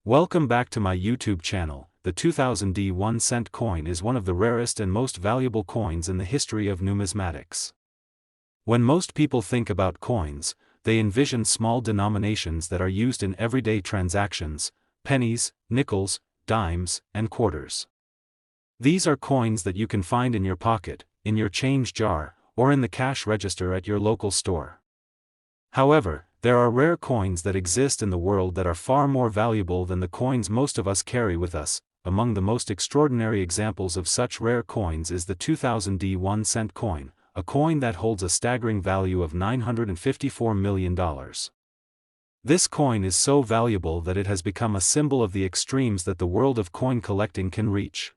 Welcome back to my YouTube channel. The 2000D 1 cent coin is one of the rarest and most valuable coins in the history of numismatics. When most people think about coins, they envision small denominations that are used in everyday transactions: pennies, nickels, dimes, and quarters. These are coins that you can find in your pocket, in your change jar, or in the cash register at your local store. However, there are rare coins that exist in the world that are far more valuable than the coins most of us carry with us. Among the most extraordinary examples of such rare coins is the 2000D 1 cent coin, a coin that holds a staggering value of $954 million. This coin is so valuable that it has become a symbol of the extremes that the world of coin collecting can reach.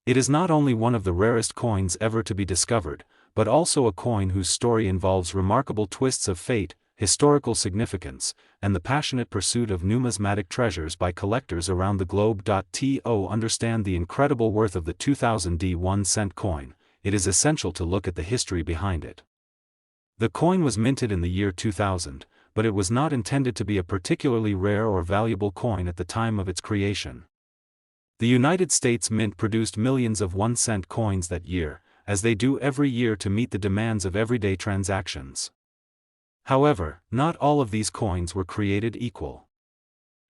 It is not only one of the rarest coins ever to be discovered, but also a coin whose story involves remarkable twists of fate, historical significance, and the passionate pursuit of numismatic treasures by collectors around the globe. To understand the incredible worth of the 2000D 1 cent coin, it is essential to look at the history behind it. The coin was minted in the year 2000, but it was not intended to be a particularly rare or valuable coin at the time of its creation. The United States Mint produced millions of 1 cent coins that year, as they do every year to meet the demands of everyday transactions. However, not all of these coins were created equal.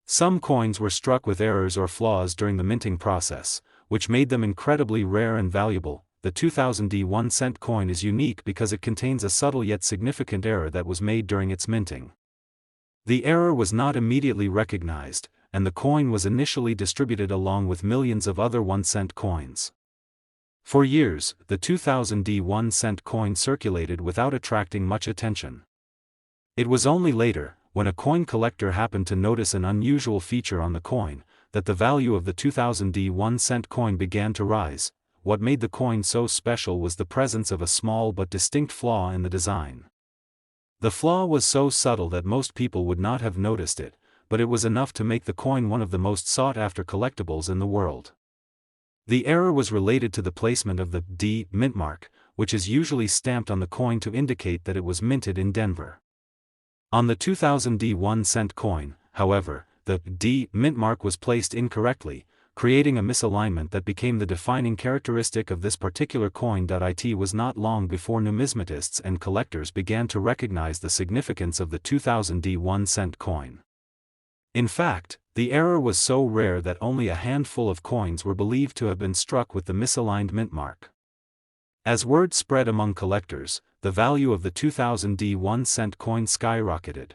Some coins were struck with errors or flaws during the minting process, which made them incredibly rare and valuable. The 2000D 1 cent coin is unique because it contains a subtle yet significant error that was made during its minting. The error was not immediately recognized, and the coin was initially distributed along with millions of other 1 cent coins. For years, the 2000D 1 cent coin circulated without attracting much attention. It was only later, when a coin collector happened to notice an unusual feature on the coin, that the value of the 2000D 1 cent coin began to rise. What made the coin so special was the presence of a small but distinct flaw in the design. The flaw was so subtle that most people would not have noticed it, but it was enough to make the coin one of the most sought-after collectibles in the world. The error was related to the placement of the D mint mark, which is usually stamped on the coin to indicate that it was minted in Denver. On the 2000D 1 cent coin, however, the D mint mark was placed incorrectly, creating a misalignment that became the defining characteristic of this particular coin. It was not long before numismatists and collectors began to recognize the significance of the 2000D 1 cent coin. In fact, the error was so rare that only a handful of coins were believed to have been struck with the misaligned mint mark. As word spread among collectors, the value of the 2000D 1 cent coin skyrocketed.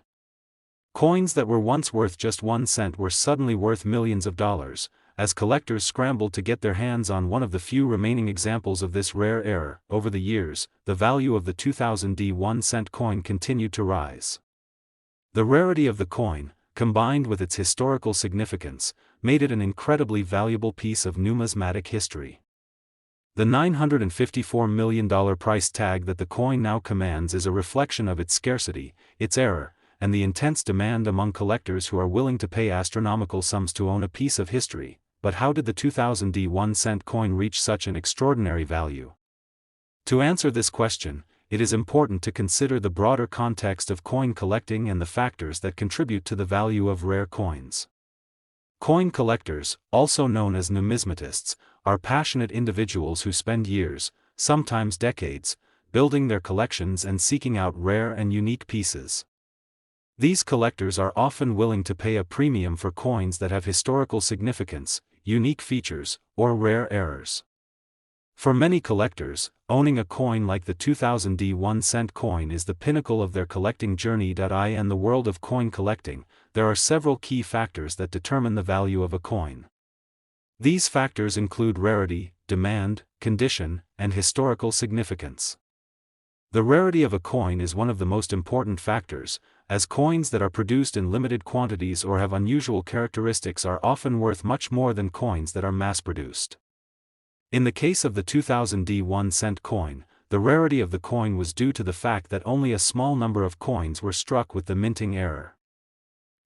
Coins that were once worth just 1 cent were suddenly worth millions of dollars, as collectors scrambled to get their hands on one of the few remaining examples of this rare error. Over the years, the value of the 2000D 1 cent coin continued to rise. The rarity of the coin, combined with its historical significance, made it an incredibly valuable piece of numismatic history. The $954 million price tag that the coin now commands is a reflection of its scarcity, its error, and the intense demand among collectors who are willing to pay astronomical sums to own a piece of history. But how did the 2000D 1 cent coin reach such an extraordinary value? To answer this question, it is important to consider the broader context of coin collecting and the factors that contribute to the value of rare coins. Coin collectors, also known as numismatists, are passionate individuals who spend years, sometimes decades, building their collections and seeking out rare and unique pieces. These collectors are often willing to pay a premium for coins that have historical significance, unique features, or rare errors. For many collectors, owning a coin like the 2000D 1 cent coin is the pinnacle of their collecting journey. In the world of coin collecting, there are several key factors that determine the value of a coin. These factors include rarity, demand, condition, and historical significance. The rarity of a coin is one of the most important factors, as coins that are produced in limited quantities or have unusual characteristics are often worth much more than coins that are mass-produced. In the case of the 2000D 1 cent coin, the rarity of the coin was due to the fact that only a small number of coins were struck with the minting error.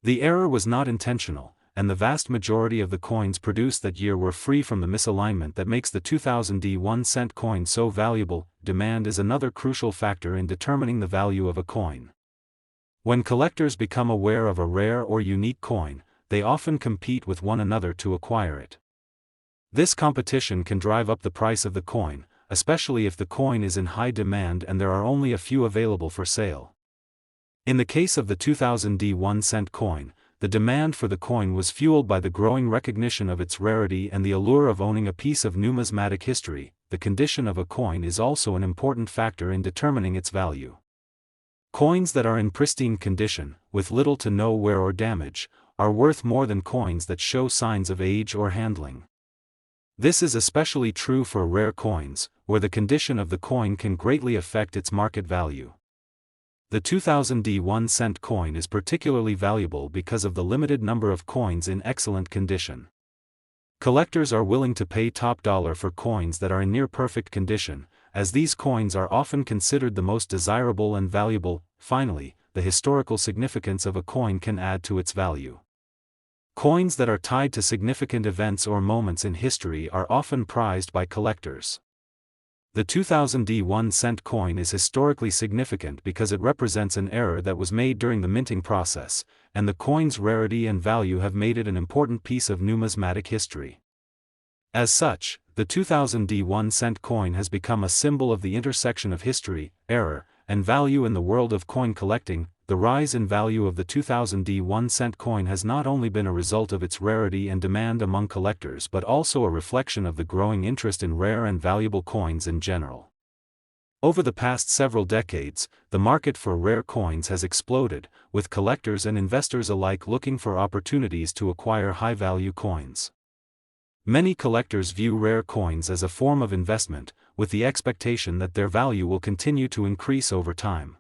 The error was not intentional, and the vast majority of the coins produced that year were free from the misalignment that makes the 2000D 1 cent coin so valuable. Demand is another crucial factor in determining the value of a coin. When collectors become aware of a rare or unique coin, they often compete with one another to acquire it. This competition can drive up the price of the coin, especially if the coin is in high demand and there are only a few available for sale. In the case of the 2000 1-cent coin, the demand for the coin was fueled by the growing recognition of its rarity and the allure of owning a piece of numismatic history. The condition of a coin is also an important factor in determining its value. Coins that are in pristine condition, with little to no wear or damage, are worth more than coins that show signs of age or handling. This is especially true for rare coins, where the condition of the coin can greatly affect its market value. The 2000 1-cent coin is particularly valuable because of the limited number of coins in excellent condition. Collectors are willing to pay top dollar for coins that are in near-perfect condition, as these coins are often considered the most desirable and valuable. Finally, the historical significance of a coin can add to its value. Coins that are tied to significant events or moments in history are often prized by collectors. The 2000 1-cent coin is historically significant because it represents an error that was made during the minting process, and the coin's rarity and value have made it an important piece of numismatic history. As such, the 2000 1-cent coin has become a symbol of the intersection of history, error, and value in the world of coin collecting. The rise in value of the 2000 1-cent coin has not only been a result of its rarity and demand among collectors but also a reflection of the growing interest in rare and valuable coins in general. Over the past several decades, the market for rare coins has exploded, with collectors and investors alike looking for opportunities to acquire high-value coins. Many collectors view rare coins as a form of investment, with the expectation that their value will continue to increase over time.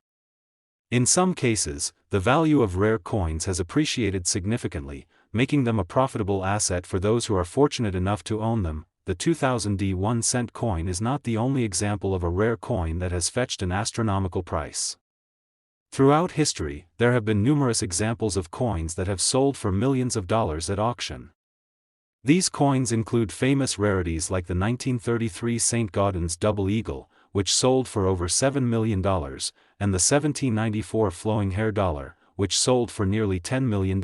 In some cases, the value of rare coins has appreciated significantly, making them a profitable asset for those who are fortunate enough to own them. The 2000 1-cent coin is not the only example of a rare coin that has fetched an astronomical price. Throughout history, there have been numerous examples of coins that have sold for millions of dollars at auction. These coins include famous rarities like the 1933 St. Gaudens Double Eagle, which sold for over $7 million, and the 1794 Flowing Hair Dollar, which sold for nearly $10 million.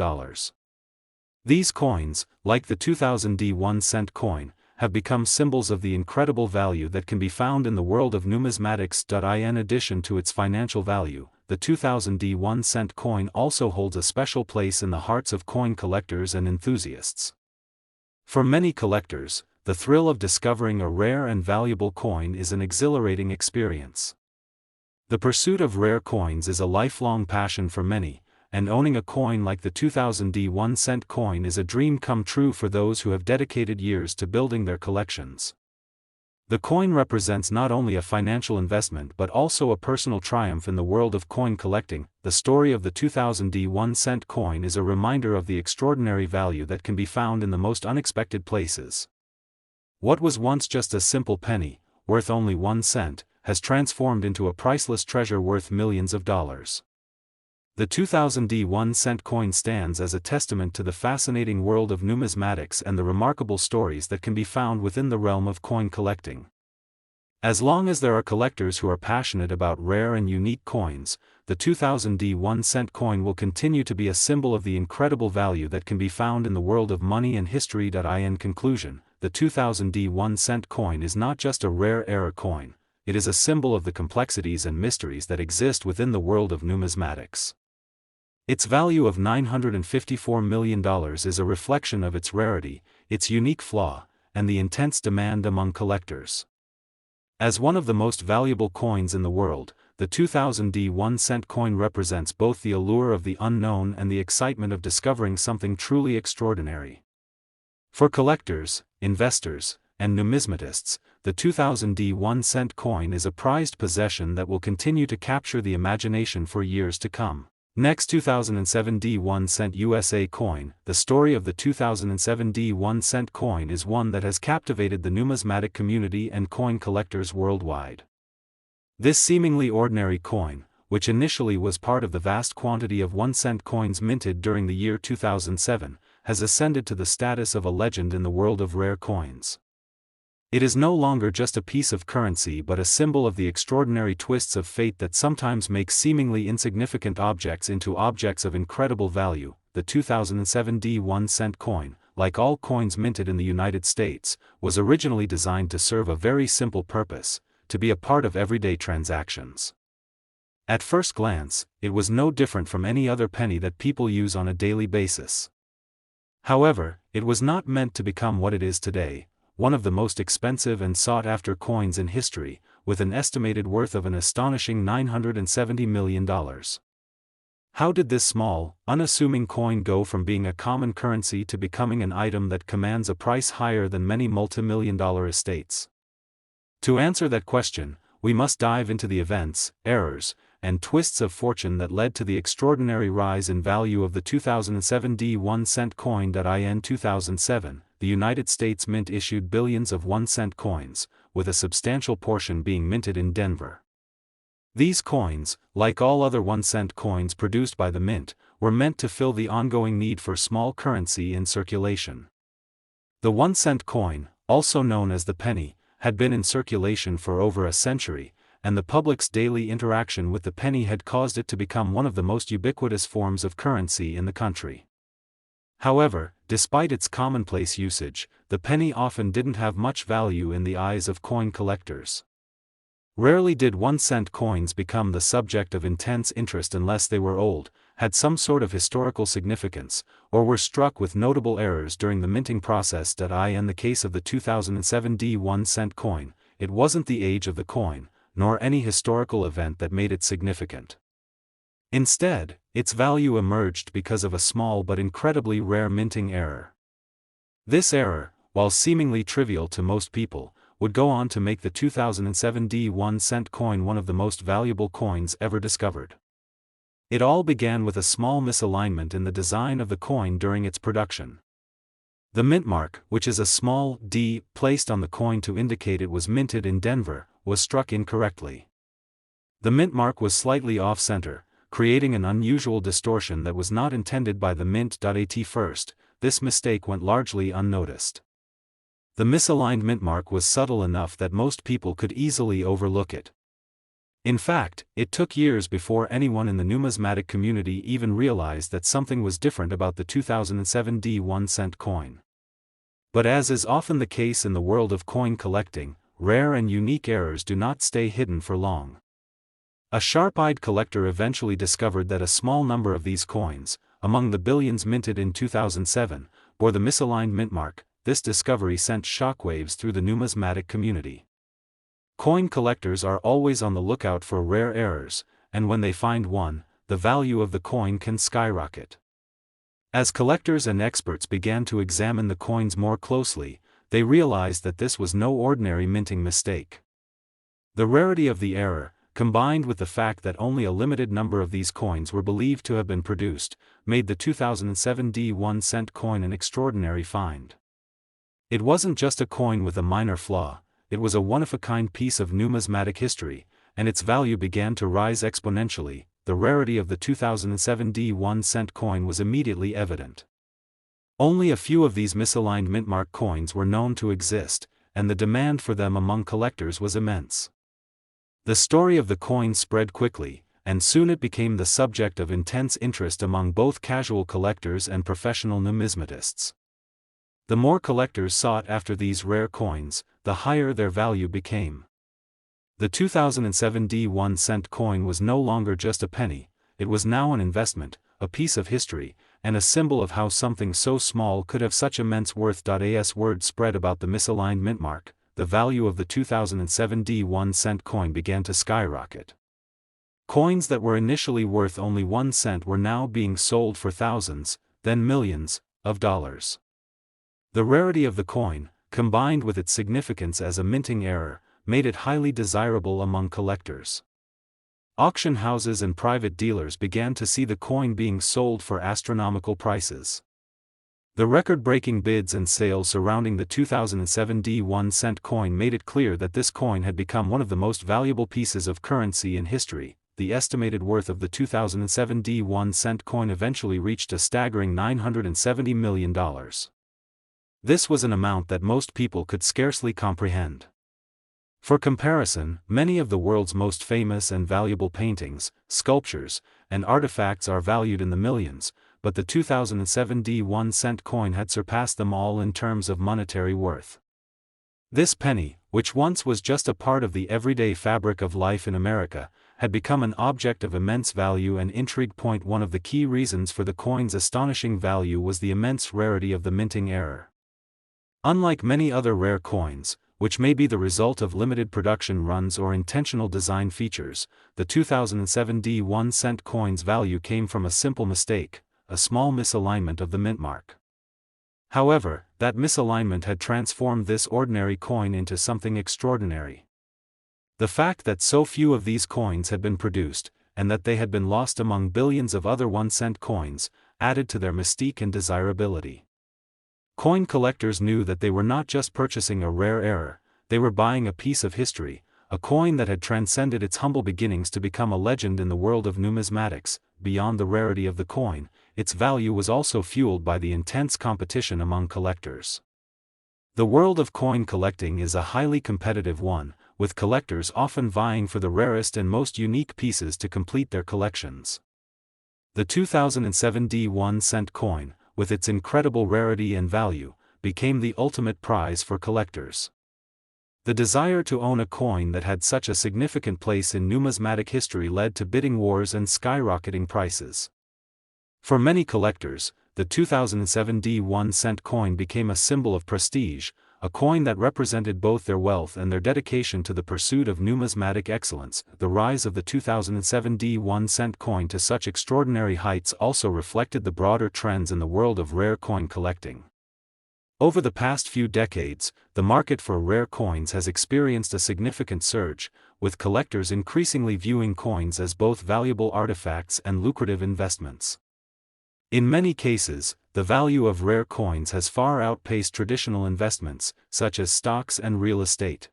These coins, like the 2000 1-cent coin, have become symbols of the incredible value that can be found in the world of numismatics. In addition to its financial value, the 2000 1-cent coin also holds a special place in the hearts of coin collectors and enthusiasts. For many collectors, the thrill of discovering a rare and valuable coin is an exhilarating experience. The pursuit of rare coins is a lifelong passion for many, and owning a coin like the 2000 1-cent coin is a dream come true for those who have dedicated years to building their collections. The coin represents not only a financial investment but also a personal triumph in the world of coin collecting. The story of the 2000 1-cent coin is a reminder of the extraordinary value that can be found in the most unexpected places. What was once just a simple penny, worth only 1 cent, has transformed into a priceless treasure worth millions of dollars. The 2000 1-cent coin stands as a testament to the fascinating world of numismatics and the remarkable stories that can be found within the realm of coin collecting. As long as there are collectors who are passionate about rare and unique coins, the 2000 1-cent coin will continue to be a symbol of the incredible value that can be found in the world of money and history. In conclusion, the 2000 1-cent coin is not just a rare era coin, it is a symbol of the complexities and mysteries that exist within the world of numismatics. Its value of $954 million is a reflection of its rarity, its unique flaw, and the intense demand among collectors. As one of the most valuable coins in the world, the 2000 1-cent coin represents both the allure of the unknown and the excitement of discovering something truly extraordinary. For collectors, investors, and numismatists, the 2000 1-cent coin is a prized possession that will continue to capture the imagination for years to come. Next, 2007 1-cent USA coin. The story of the 2007 1-cent coin is one that has captivated the numismatic community and coin collectors worldwide. This seemingly ordinary coin, which initially was part of the vast quantity of 1-cent coins minted during the year 2007, has ascended to the status of a legend in the world of rare coins. It is no longer just a piece of currency but a symbol of the extraordinary twists of fate that sometimes make seemingly insignificant objects into objects of incredible value. the 2007 D1-cent coin, like all coins minted in the United States, was originally designed to serve a very simple purpose: to be a part of everyday transactions. At first glance, it was no different from any other penny that people use on a daily basis. However, it was not meant to become what it is today, one of the most expensive and sought-after coins in history, with an estimated worth of an astonishing $970 million. How did this small, unassuming coin go from being a common currency to becoming an item that commands a price higher than many multi-million-dollar estates? To answer that question, we must dive into the events, errors, and twists of fortune that led to the extraordinary rise in value of the 2007 D1-cent coin. In 2007, the United States Mint issued billions of 1-cent coins, with a substantial portion being minted in Denver. These coins, like all other 1-cent coins produced by the Mint, were meant to fill the ongoing need for small currency in circulation. The 1-cent coin, also known as the penny, had been in circulation for over a century, and the public's daily interaction with the penny had caused it to become one of the most ubiquitous forms of currency in the country. However, despite its commonplace usage, the penny often didn't have much value in the eyes of coin collectors. Rarely did 1-cent coins become the subject of intense interest unless they were old, had some sort of historical significance, or were struck with notable errors during the minting process. In the case of the 2007 D1-cent coin, it wasn't the age of the coin, nor any historical event that made it significant. Instead, its value emerged because of a small but incredibly rare minting error. This error, while seemingly trivial to most people, would go on to make the 2007 D1-cent coin one of the most valuable coins ever discovered. It all began with a small misalignment in the design of the coin during its production. The mint mark, which is a small d placed on the coin to indicate it was minted in Denver, was struck incorrectly. The mint mark was slightly off-center, creating an unusual distortion that was not intended by the mint. At first, this mistake went largely unnoticed. The misaligned mint mark was subtle enough that most people could easily overlook it. In fact, it took years before anyone in the numismatic community even realized that something was different about the 2007 D1-cent coin. But as is often the case in the world of coin collecting, rare and unique errors do not stay hidden for long. A sharp-eyed collector eventually discovered that a small number of these coins, among the billions minted in 2007, bore the misaligned mint mark. This discovery sent shockwaves through the numismatic community. Coin collectors are always on the lookout for rare errors, and when they find one, the value of the coin can skyrocket. As collectors and experts began to examine the coins more closely, they realized that this was no ordinary minting mistake. The rarity of the error, combined with the fact that only a limited number of these coins were believed to have been produced, made the 2007 D1-cent coin an extraordinary find. It wasn't just a coin with a minor flaw, it was a one-of-a-kind piece of numismatic history, and its value began to rise exponentially. The rarity of the 2007 D1-cent coin was immediately evident. Only a few of these misaligned mintmark coins were known to exist, and the demand for them among collectors was immense. The story of the coin spread quickly, and soon it became the subject of intense interest among both casual collectors and professional numismatists. The more collectors sought after these rare coins, the higher their value became. The 2007 D1-cent coin was no longer just a penny, it was now an investment, a piece of history, and a symbol of how something so small could have such immense worth. As word spread about the misaligned mint mark, the value of the 2007 D1-cent coin began to skyrocket. Coins that were initially worth only 1 cent were now being sold for thousands, then millions, of dollars. The rarity of the coin, combined with its significance as a minting error, made it highly desirable among collectors. Auction houses and private dealers began to see the coin being sold for astronomical prices. The record-breaking bids and sales surrounding the 2007 D1-cent coin made it clear that this coin had become one of the most valuable pieces of currency in history. The estimated worth of the 2007 D1-cent coin eventually reached a staggering $970 million. This was an amount that most people could scarcely comprehend. For comparison, many of the world's most famous and valuable paintings, sculptures, and artifacts are valued in the millions, but the 2007 D1-cent coin had surpassed them all in terms of monetary worth. This penny, which once was just a part of the everyday fabric of life in America, had become an object of immense value and intrigue. One of the key reasons for the coin's astonishing value was the immense rarity of the minting error. Unlike many other rare coins, which may be the result of limited production runs or intentional design features, the 2007 D1-cent coin's value came from a simple mistake, a small misalignment of the mint mark. However, that misalignment had transformed this ordinary coin into something extraordinary. The fact that so few of these coins had been produced, and that they had been lost among billions of other 1-cent coins, added to their mystique and desirability. Coin collectors knew that they were not just purchasing a rare error, they were buying a piece of history, a coin that had transcended its humble beginnings to become a legend in the world of numismatics. Beyond the rarity of the coin, its value was also fueled by the intense competition among collectors. The world of coin collecting is a highly competitive one, with collectors often vying for the rarest and most unique pieces to complete their collections. The 2007 D1-cent coin, with its incredible rarity and value, became the ultimate prize for collectors. The desire to own a coin that had such a significant place in numismatic history led to bidding wars and skyrocketing prices. For many collectors, the 2007 D1-cent coin became a symbol of prestige, a coin that represented both their wealth and their dedication to the pursuit of numismatic excellence. The rise of the 2007 D1-cent coin to such extraordinary heights also reflected the broader trends in the world of rare coin collecting. Over the past few decades, the market for rare coins has experienced a significant surge, with collectors increasingly viewing coins as both valuable artifacts and lucrative investments. In many cases, the value of rare coins has far outpaced traditional investments, such as stocks and real estate.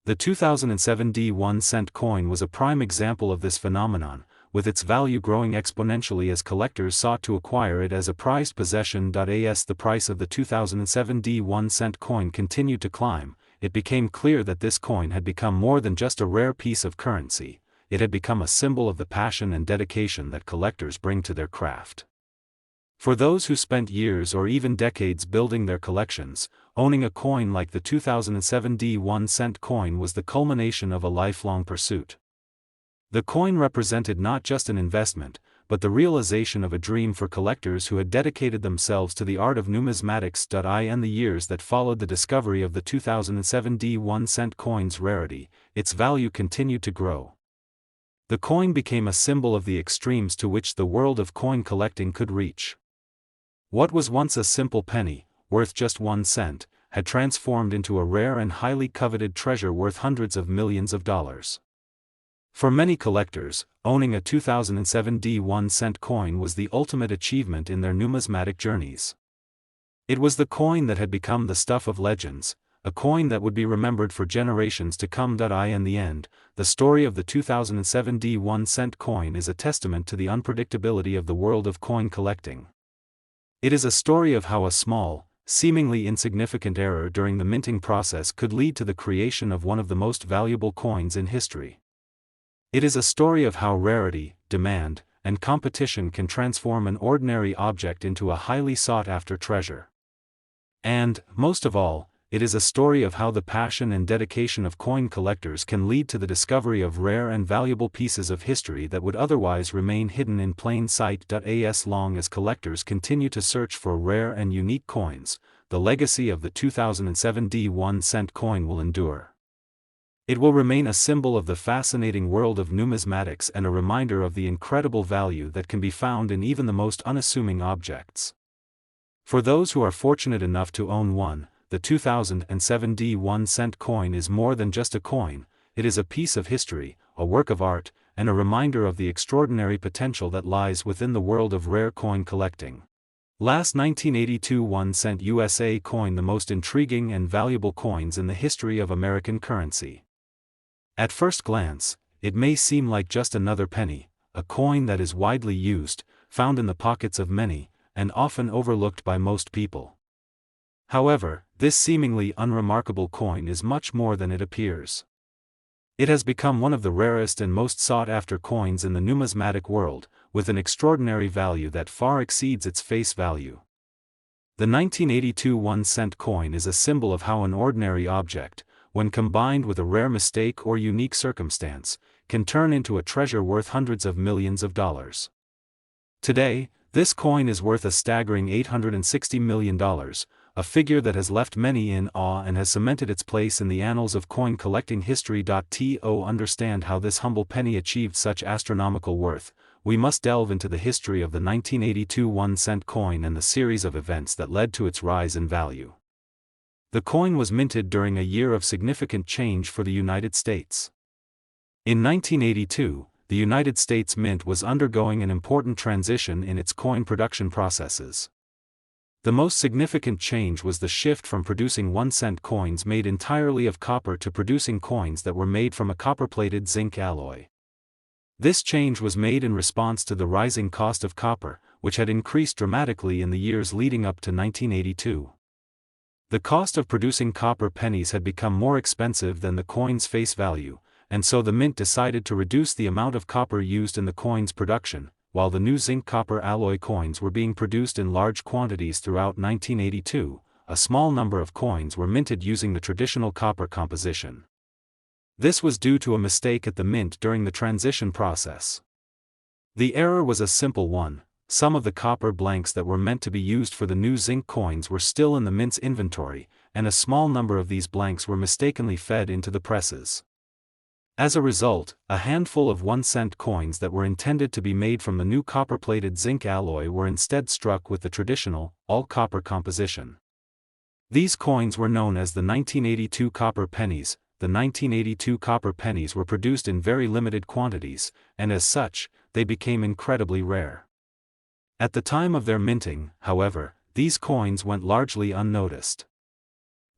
The 2007 D1-cent coin was a prime example of this phenomenon, with its value growing exponentially as collectors sought to acquire it as a prized possession. As the price of the 2007 D1-cent coin continued to climb, it became clear that this coin had become more than just a rare piece of currency, it had become a symbol of the passion and dedication that collectors bring to their craft. For those who spent years or even decades building their collections, owning a coin like the 2007 D1-cent coin was the culmination of a lifelong pursuit. The coin represented not just an investment, but the realization of a dream for collectors who had dedicated themselves to the art of numismatics. In the years that followed the discovery of the 2007 D1-cent coin's rarity, its value continued to grow. The coin became a symbol of the extremes to which the world of coin collecting could reach. What was once a simple penny, worth just 1 cent, had transformed into a rare and highly coveted treasure worth hundreds of millions of dollars. For many collectors, owning a 2007 D1-cent coin was the ultimate achievement in their numismatic journeys. It was the coin that had become the stuff of legends, a coin that would be remembered for generations to come. In the end, the story of the 2007 D1-cent coin is a testament to the unpredictability of the world of coin collecting. It is a story of how a small, seemingly insignificant error during the minting process could lead to the creation of one of the most valuable coins in history. It is a story of how rarity, demand, and competition can transform an ordinary object into a highly sought-after treasure. And, most of all, it is a story of how the passion and dedication of coin collectors can lead to the discovery of rare and valuable pieces of history that would otherwise remain hidden in plain sight. As long as collectors continue to search for rare and unique coins, the legacy of the 2007 D1-cent coin will endure. It will remain a symbol of the fascinating world of numismatics and a reminder of the incredible value that can be found in even the most unassuming objects. For those who are fortunate enough to own one, the 2007 D1-cent coin is more than just a coin, it is a piece of history, a work of art, and a reminder of the extraordinary potential that lies within the world of rare coin collecting. Last 1982 1-cent USA coin, the most intriguing and valuable coins in the history of American currency. At first glance, it may seem like just another penny, a coin that is widely used, found in the pockets of many, and often overlooked by most people. However, this seemingly unremarkable coin is much more than it appears. It has become one of the rarest and most sought-after coins in the numismatic world, with an extraordinary value that far exceeds its face value. The 1982 1-cent coin is a symbol of how an ordinary object, when combined with a rare mistake or unique circumstance, can turn into a treasure worth hundreds of millions of dollars. Today, this coin is worth a staggering $860 million, a figure that has left many in awe and has cemented its place in the annals of coin collecting history. To understand how this humble penny achieved such astronomical worth, we must delve into the history of the 1982 1-cent coin and the series of events that led to its rise in value. The coin was minted during a year of significant change for the United States. In 1982, the United States Mint was undergoing an important transition in its coin production processes. The most significant change was the shift from producing 1-cent coins made entirely of copper to producing coins that were made from a copper-plated zinc alloy. This change was made in response to the rising cost of copper, which had increased dramatically in the years leading up to 1982. The cost of producing copper pennies had become more expensive than the coin's face value, and so the mint decided to reduce the amount of copper used in the coin's production. While the new zinc-copper alloy coins were being produced in large quantities throughout 1982, a small number of coins were minted using the traditional copper composition. This was due to a mistake at the mint during the transition process. The error was a simple one: some of the copper blanks that were meant to be used for the new zinc coins were still in the mint's inventory, and a small number of these blanks were mistakenly fed into the presses. As a result, a handful of 1-cent coins that were intended to be made from the new copper-plated zinc alloy were instead struck with the traditional, all-copper composition. These coins were known as the 1982 copper pennies. The 1982 copper pennies were produced in very limited quantities, and as such, they became incredibly rare. At the time of their minting, however, these coins went largely unnoticed.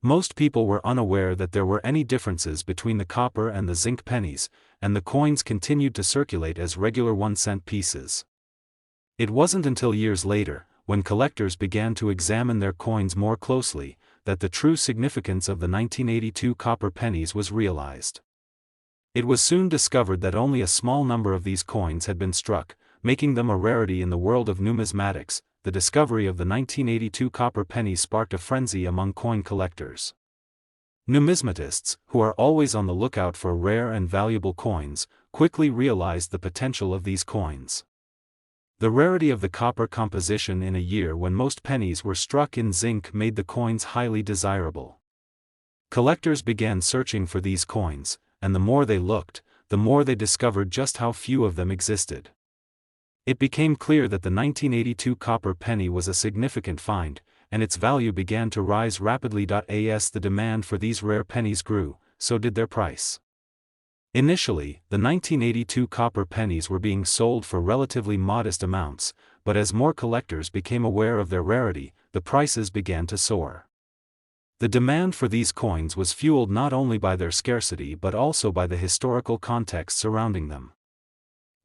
Most people were unaware that there were any differences between the copper and the zinc pennies, and the coins continued to circulate as regular 1-cent pieces. It wasn't until years later, when collectors began to examine their coins more closely, that the true significance of the 1982 copper pennies was realized. It was soon discovered that only a small number of these coins had been struck, making them a rarity in the world of numismatics. The discovery of the 1982 copper penny sparked a frenzy among coin collectors. Numismatists, who are always on the lookout for rare and valuable coins, quickly realized the potential of these coins. The rarity of the copper composition in a year when most pennies were struck in zinc made the coins highly desirable. Collectors began searching for these coins, and the more they looked, the more they discovered just how few of them existed. It became clear that the 1982 copper penny was a significant find, and its value began to rise rapidly. As the demand for these rare pennies grew, so did their price. Initially, the 1982 copper pennies were being sold for relatively modest amounts, but as more collectors became aware of their rarity, the prices began to soar. The demand for these coins was fueled not only by their scarcity but also by the historical context surrounding them.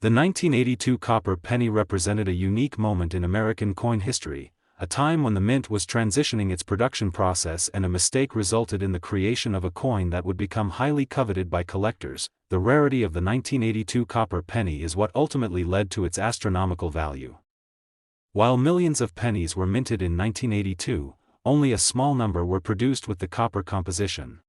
The 1982 copper penny represented a unique moment in American coin history, a time when the mint was transitioning its production process and a mistake resulted in the creation of a coin that would become highly coveted by collectors. The rarity of the 1982 copper penny is what ultimately led to its astronomical value. While millions of pennies were minted in 1982, only a small number were produced with the copper composition.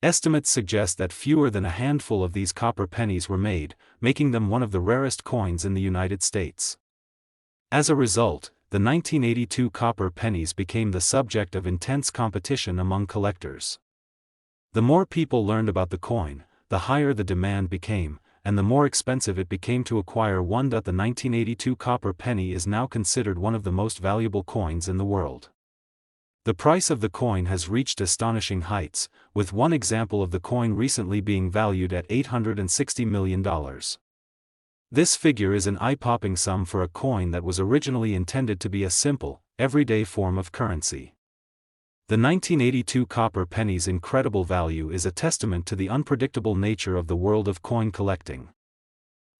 Estimates suggest that fewer than a handful of these copper pennies were made, making them one of the rarest coins in the United States. As a result, the 1982 copper pennies became the subject of intense competition among collectors. The more people learned about the coin, the higher the demand became, and the more expensive it became to acquire one. The 1982 copper penny is now considered one of the most valuable coins in the world. The price of the coin has reached astonishing heights, with one example of the coin recently being valued at $860 million. This figure is an eye-popping sum for a coin that was originally intended to be a simple, everyday form of currency. The 1982 copper penny's incredible value is a testament to the unpredictable nature of the world of coin collecting.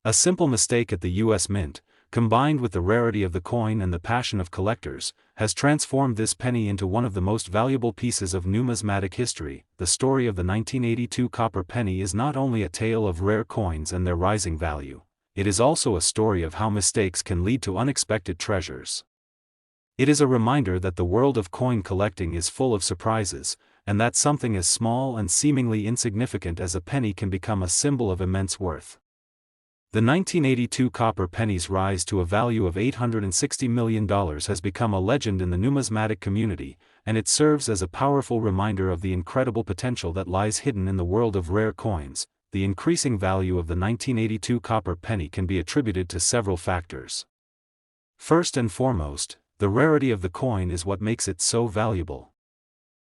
A simple mistake at the U.S. Mint, combined with the rarity of the coin and the passion of collectors, has transformed this penny into one of the most valuable pieces of numismatic history. The story of the 1982 copper penny is not only a tale of rare coins and their rising value, it is also a story of how mistakes can lead to unexpected treasures. It is a reminder that the world of coin collecting is full of surprises, and that something as small and seemingly insignificant as a penny can become a symbol of immense worth. The 1982 copper penny's rise to a value of $860 million has become a legend in the numismatic community, and it serves as a powerful reminder of the incredible potential that lies hidden in the world of rare coins. The increasing value of the 1982 copper penny can be attributed to several factors. First and foremost, the rarity of the coin is what makes it so valuable.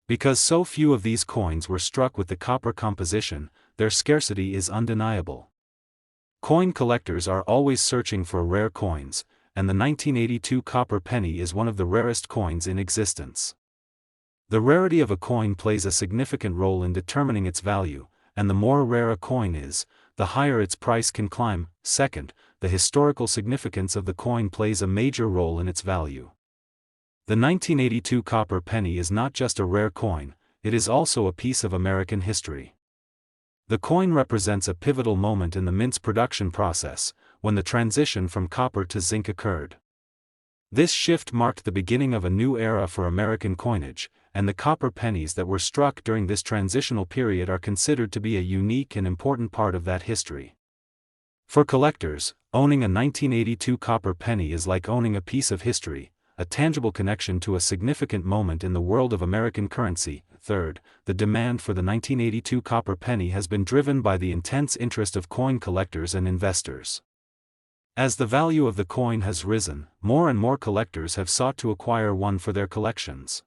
Because so few of these coins were struck with the copper composition, their scarcity is undeniable. Coin collectors are always searching for rare coins, and the 1982 copper penny is one of the rarest coins in existence. The rarity of a coin plays a significant role in determining its value, and the more rare a coin is, the higher its price can climb. Second, the historical significance of the coin plays a major role in its value. The 1982 copper penny is not just a rare coin, it is also a piece of American history. The coin represents a pivotal moment in the mint's production process, when the transition from copper to zinc occurred. This shift marked the beginning of a new era for American coinage, and the copper pennies that were struck during this transitional period are considered to be a unique and important part of that history. For collectors, owning a 1982 copper penny is like owning a piece of history, a tangible connection to a significant moment in the world of American currency. Third, the demand for the 1982 copper penny has been driven by the intense interest of coin collectors and investors. As the value of the coin has risen, more and more collectors have sought to acquire one for their collections.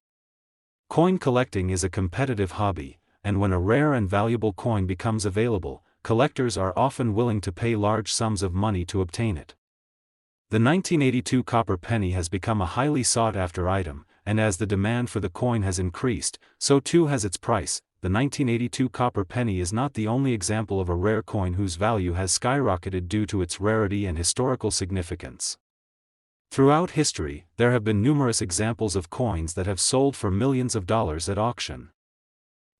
Coin collecting is a competitive hobby, and when a rare and valuable coin becomes available, collectors are often willing to pay large sums of money to obtain it. The 1982 copper penny has become a highly sought-after item, and as the demand for the coin has increased, so too has its price. The 1982 copper penny is not the only example of a rare coin whose value has skyrocketed due to its rarity and historical significance. Throughout history, there have been numerous examples of coins that have sold for millions of dollars at auction.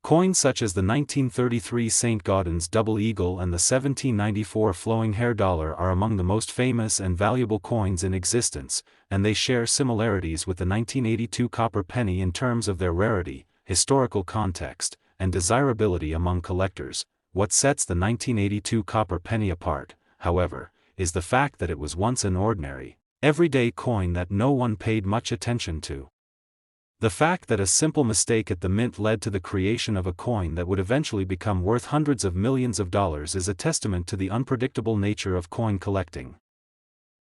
Coins such as the 1933 St. Gaudens double eagle and the 1794 flowing hair dollar are among the most famous and valuable coins in existence, and they share similarities with the 1982 copper penny in terms of their rarity, historical context, and desirability among collectors. What sets the 1982 copper penny apart, however, is the fact that it was once an ordinary, everyday coin that no one paid much attention to. The fact that a simple mistake at the mint led to the creation of a coin that would eventually become worth hundreds of millions of dollars is a testament to the unpredictable nature of coin collecting.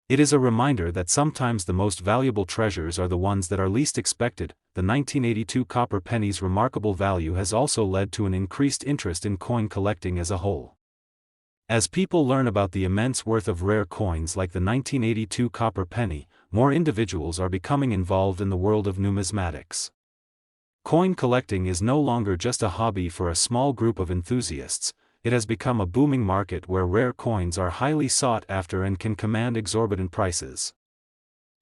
It is a reminder that sometimes the most valuable treasures are the ones that are least expected. The 1982 copper penny's remarkable value has also led to an increased interest in coin collecting as a whole. As people learn about the immense worth of rare coins like the 1982 copper penny, more individuals are becoming involved in the world of numismatics. Coin collecting is no longer just a hobby for a small group of enthusiasts, it has become a booming market where rare coins are highly sought after and can command exorbitant prices.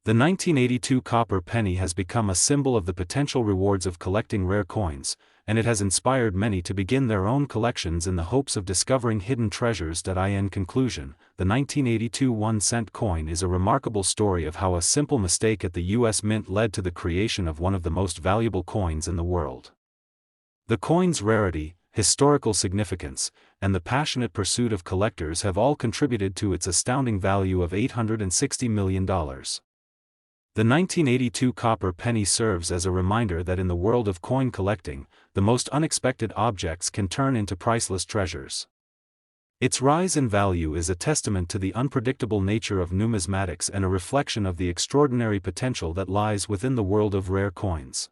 The 1982 copper penny has become a symbol of the potential rewards of collecting rare coins, and it has inspired many to begin their own collections in the hopes of discovering hidden treasures. In conclusion, the 1982 1-cent coin is a remarkable story of how a simple mistake at the U.S. Mint led to the creation of one of the most valuable coins in the world. The coin's rarity, historical significance, and the passionate pursuit of collectors have all contributed to its astounding value of $860 million. The 1982 copper penny serves as a reminder that in the world of coin collecting, the most unexpected objects can turn into priceless treasures. Its rise in value is a testament to the unpredictable nature of numismatics and a reflection of the extraordinary potential that lies within the world of rare coins.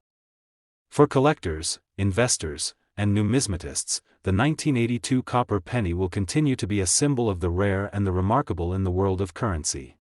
For collectors, investors, and numismatists, the 1982 copper penny will continue to be a symbol of the rare and the remarkable in the world of currency.